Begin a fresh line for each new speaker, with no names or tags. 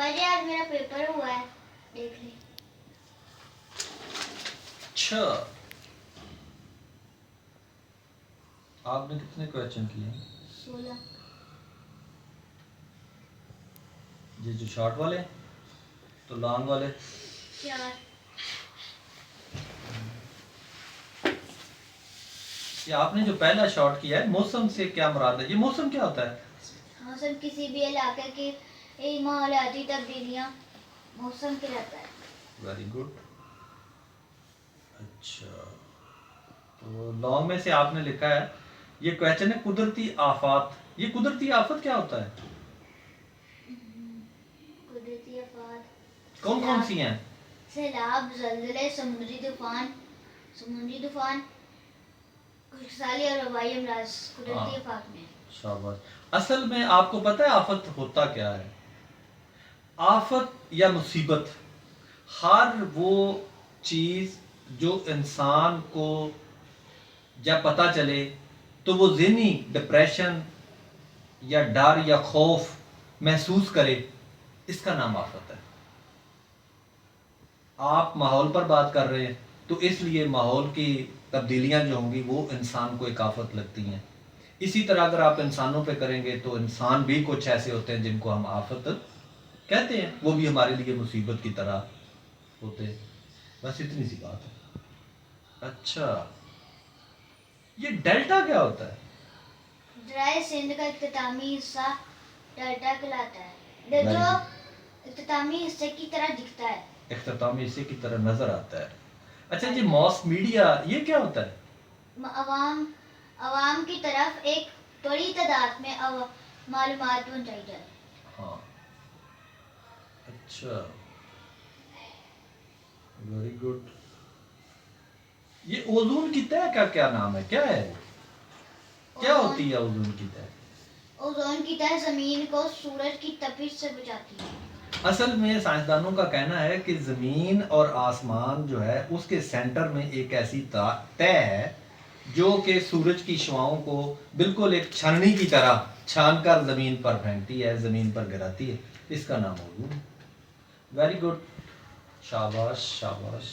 पापा जी आज मेरा पेपर हुआ है, देख ले।
अच्छा, आपने कितने क्वेश्चन किए?
16।
ये जो शॉर्ट वाले, तो लॉन्ग वाले
4।
ये आपने जो पहला शॉर्ट किया है, मौसम से क्या मुराद है? ये मौसम क्या होता है?
मौसम किसी भी इलाके की माहौलियाती तब्दीलियाँ मौसम कहलाता है।
Very good. अच्छा, तो लॉन्ग में से आपने लिखा है, ये क्वेश्चन है कुदरती आफात। ये कुदरती आफत क्या होता है?
कुदरती आफत
कौन कौन सी हैं?
सैलाब, ज़लज़ले, समुद्री तूफान, खुशहाली और हवाई अमराज कुदरती आफत में।
शाबाश। असल में आपको पता है आफत होता क्या है? आफत या मुसीबत हर वो चीज़ जो इंसान को जब पता चले तो वो ज़हनी डिप्रेशन या डर या खौफ महसूस करे, इसका नाम आफत है। आप माहौल पर बात कर रहे हैं तो इसलिए माहौल की तब्दीलियां जो होंगी वो इंसान को एक आफत लगती हैं। इसी तरह अगर आप इंसानों पे करेंगे तो इंसान भी कुछ ऐसे होते हैं जिनको हम आफत कहते हैं, वो भी हमारे लिए मुसीबत की तरह होते हैं। बस इतनी सी बात है। अच्छा, ये डेल्टा क्या होता है?
दरिया सिंध का इख्तितामी हिस्सा डेल्टा कहलाता है, जो इख्तितामी हिस्से की तरह दिखता है,
इख्तितामी हिस्से की तरह नजर आता है। अच्छा, ये मॉस मीडिया ये क्या होता है?
अवाम की तरफ एक बड़ी तादाद में मालूमात पहुंचाई जाए।
हाँ, अच्छा, वेरी गुड। ये ओजोन की तह का क्या नाम है, क्या है, क्या होती है ओजोन की तह?
ओजोन की तह जमीन को सूरज की तपिश से बचाती है।
असल में साइंसदानों का कहना है कि जमीन और आसमान जो है उसके सेंटर में एक ऐसी तह है जो कि सूरज की शुआओं को बिल्कुल एक छाननी की तरह छानकर जमीन पर फेंकती है, जमीन पर गिराती है। इसका नाम ओजोन। वेरी गुड, शाबाश शाबाश।